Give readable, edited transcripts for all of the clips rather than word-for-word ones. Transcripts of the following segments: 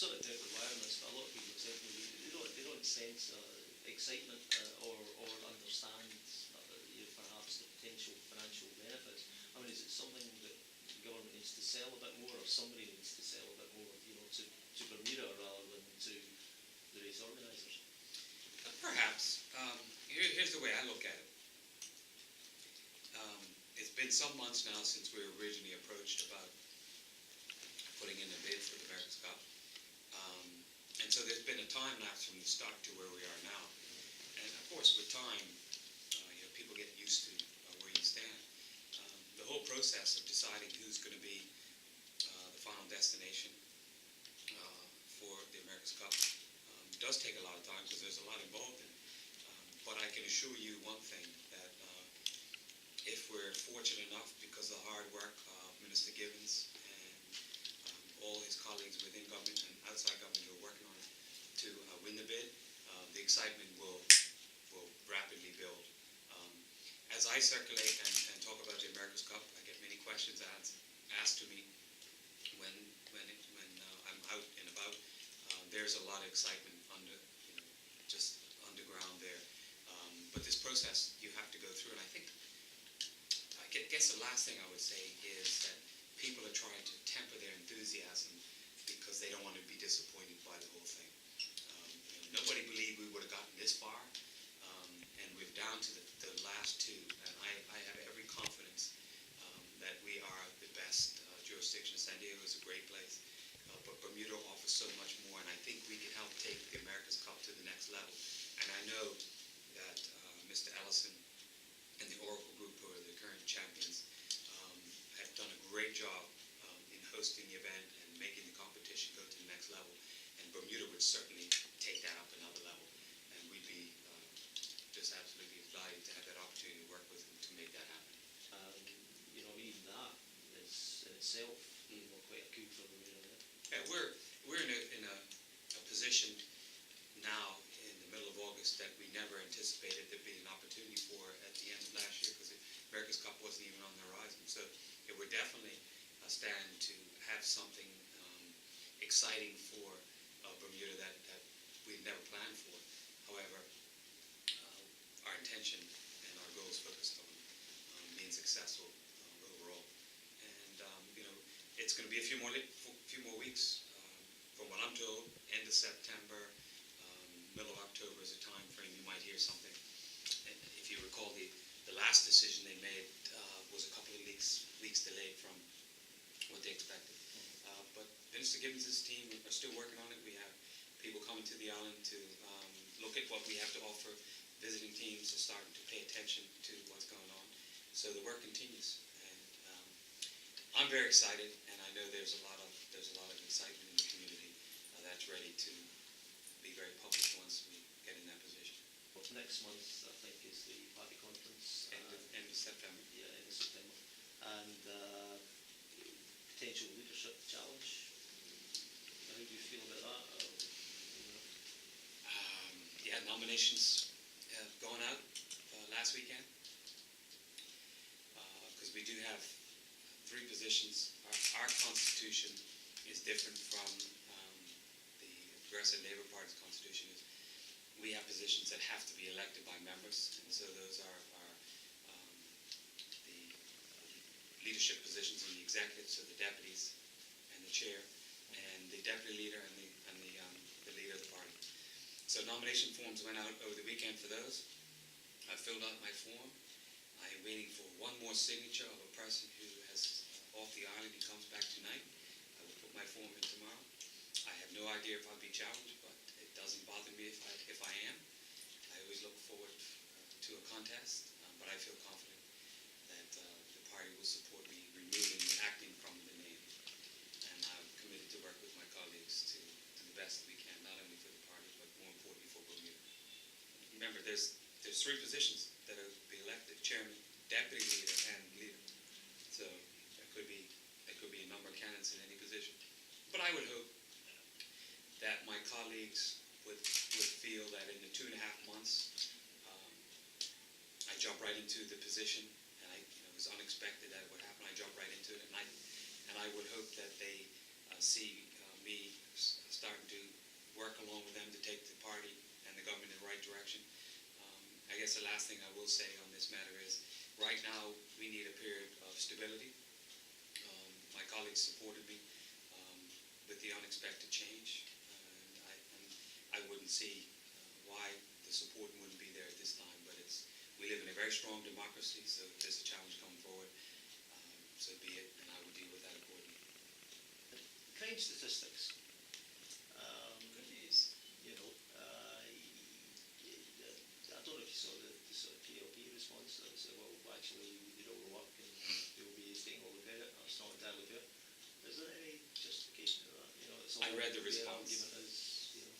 sort of doubt awareness, but a lot of people certainly they don't sense excitement or understand perhaps the potential financial benefits. I mean, is it something that the government needs to sell a bit more, or somebody needs to sell a bit more, to Bermuda rather than to the race organisers? Perhaps. Here's the way I look at it. It's been some months now since we were originally approached about putting in a bid for the America's Cup. And so there's been a time lapse from the start to where we are now. And of course, with time, people get used to where you stand. The whole process of deciding who's going to be the final destination for the America's Cup does take a lot of time because there's a lot involved in it. But I can assure you one thing, that if we're fortunate enough, because of the hard work of Minister Gibbons and all his colleagues within government and outside government who are working on it to win the bid, the excitement will rapidly build. As I circulate and talk about the America's Cup, I get many questions asked to me when I'm out and about. There's a lot of excitement just underground there. But this process you have to go through, and I guess the last thing I would say is that people are trying to temper their enthusiasm because they don't want to be disappointed by the whole thing. Nobody believed we would have gotten this far, and we're down to the last two, and I have every confidence that we are the best jurisdiction. San Diego is a great place, but Bermuda offers so much more, and I think we can help take the America's Cup to the next level. And I know that Mr. Ellison and the Oracle Group, who are the current champions, have done a great job in hosting the event and making the competition go to the next level. And Bermuda would certainly take that up another level, and we'd be just absolutely delighted to have that opportunity to work with them to make that happen. Even that is in itself, quite a coup for Bermuda. Yeah, we're in a position now in the middle of August that we never anticipated there'd be an opportunity for at the end of last year, because the America's Cup wasn't even on the horizon. So it would definitely stand to have something exciting for Bermuda that we'd never planned for. However, our intention and our goals focused on being successful overall. And it's going to be a few more weeks. From what I'm told, end of September, middle of October is a time frame you might hear something. And if you recall, the last decision they made was a couple of weeks delayed from what they expected. But Minister Gibbons' team are still working on it. We have people coming to the island to look at what we have to offer. Visiting teams are starting to pay attention to what's going on. So the work continues. And I'm very excited, and I know there's a lot of excitement in the community that's ready to be very public once we get in that position. Well, next month, I think, is the party conference. End of September. Yeah, end of September. And potential leadership challenge. How do you feel about that? Nominations going out last weekend, because we do have 3 positions. Our constitution is different from the Progressive Labour Party's constitution. We have positions that have to be elected by members, and so those are the leadership positions in the executive, so the deputies and the chair, and the deputy leader and the leader of the party. So nomination forms went out over the weekend for those. I filled out my form. I am waiting for one more signature of a person who has off the island. He comes back tonight. I will put my form in tomorrow. I have no idea if I'll be challenged, but it doesn't bother me if I am. I always look forward to a contest, but I feel confident that the party will support me removing the acting from the name. And I'm committed to work with my colleagues to do the best that we can, not only for the party, but more importantly for Bermuda. Remember, there's 3 positions that are to be elected: chairman, deputy leader, and leader. So there could be a number of candidates in any position. But I would hope that my colleagues would feel that in the 2.5 months, I jumped right into the position, and it was unexpected that it would happen. I jumped right into it, and I would hope that they see me start guess the last thing I will say on this matter is, right now, we need a period of stability. My colleagues supported me with the unexpected change, and I wouldn't see why the support wouldn't be there at this time, but we live in a very strong democracy, so if there's a challenge coming forward, so be it, and I will deal with that accordingly. Crime statistics. Good news. You know, I don't know if you saw the sort of PLP response that said, well, actually, we did all the work and you'll be taking all the credit. That's not entirely fair. Is there any justification to that? You know, it's all I read the their response. argument is, you know.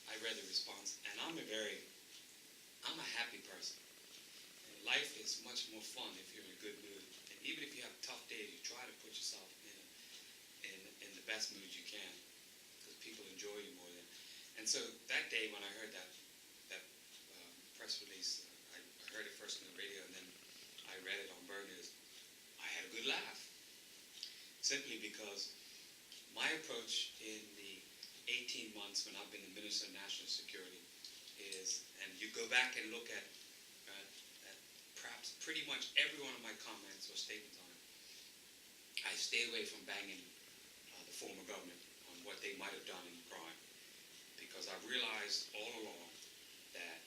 I read the response, and I'm a happy person. Life is much more fun if you're in a good mood. And even if you have tough days, you try to put yourself in the best mood you can, because people enjoy you more than. And so that day when I heard that press release, I heard it first on the radio, and then I read it on Bird News. I had a good laugh, simply because my approach in the 18 months when I've been the Minister of National Security is, and you go back and look at perhaps pretty much every one of my comments or statements on it, I stay away from banging the former government on what they might have done in crime, because I've realized all along that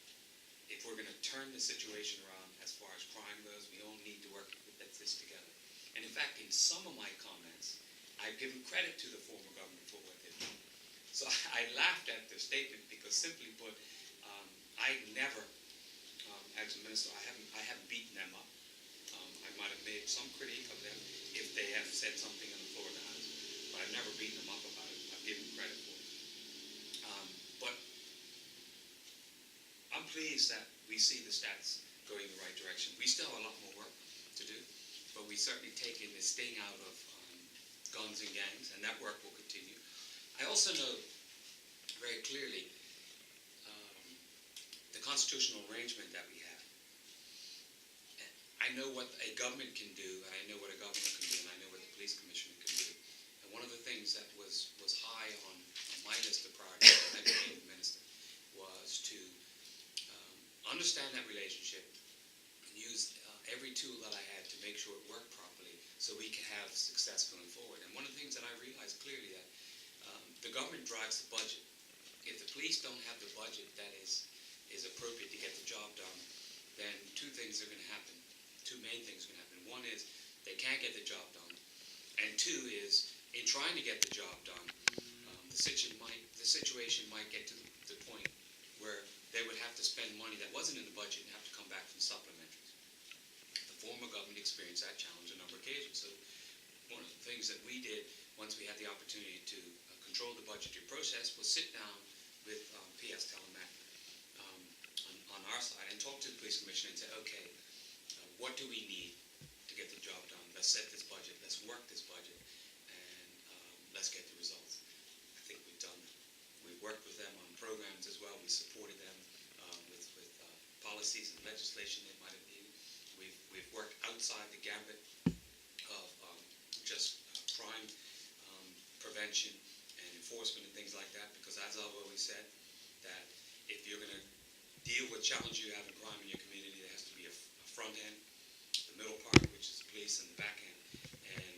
if we're going to turn the situation around as far as crime goes, we all need to work at this together. And in fact, in some of my comments, I've given credit to the former government for what they've done. So I laughed at their statement because, simply put, I never, as a minister, I haven't beaten them up. I might have made some critique of them if they have said something on the floor of the House, but I've never beaten them up about it. I've given credit for it. But I'm pleased that we see the stats going in the right direction. We still have a lot more work to do, but we certainly taken the sting out of guns and gangs, and that work will continue. I also know very clearly the constitutional arrangement that we have. I know what a government can do, I know what a governor can do, and I know what the police commissioner can do. And one of the things that was high on my list of priorities when I became the minister was to understand that relationship and use every tool that I had to make sure it worked properly so we can have success going forward. And one of the things that I realized clearly that the government drives the budget. If the police don't have the budget that is appropriate to get the job done, then two things are going to happen. Two main things are going to happen. One is they can't get the job done, and two is in trying to get the job done, the situation might get to the point where they would have to spend money that wasn't in the budget and have to come back from supplementaries. The former government experienced that challenge on a number of occasions. So one of the things that we did once we had the opportunity to control the budgetary process was sit down with PS Telemac on our side and talk to the police commissioner and say, okay, what do we need to get the job done? Let's set this budget, let's work this budget, and let's get the results. I think we've done that. We've worked with them on programs as well. We supported them with policies and legislation they might have needed. We've worked outside the gambit of just crime prevention and enforcement and things like that, because as I've always said, that if you're going to deal with challenges you have in crime in your community, there has to be a front end, the middle part, which is the police, and the back end. And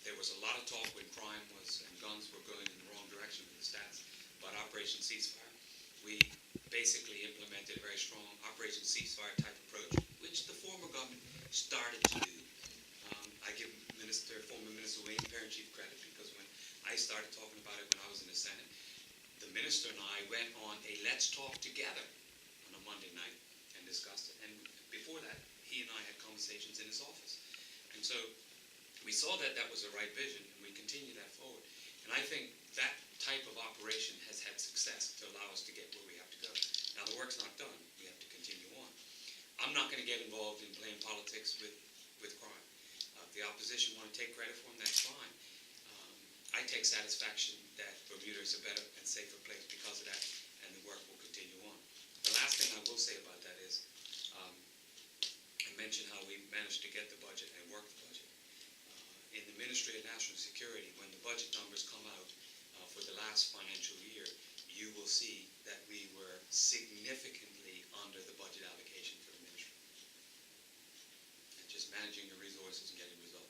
there was a lot of talk when crime and guns were going in the wrong direction with the stats about Operation Ceasefire. We basically implemented a very strong Operation Ceasefire type approach, which the former government started to do. I give former Minister Wayne Parent-Chief credit, because when I started talking about it when I was in the Senate, the minister and I went on a Let's Talk Together on a Monday night and discussed it. And before that, he and I had conversations in his office. And so we saw that that was the right vision, and we continued that forward. And I think that type of operation has had success to allow us to get where we have to go. Now, the work's not done. We have to continue on. I'm not going to get involved in playing politics with crime. If the opposition want to take credit for them, that's fine. I take satisfaction that Bermuda is a better and safer place because of that, and the work will continue on. The last thing I will say about that is, I mentioned how we managed to get the budget and work the budget. In the Ministry of National Security, when the budget numbers come out for the last financial year, you will see that we were significantly under the managing your resources and getting results.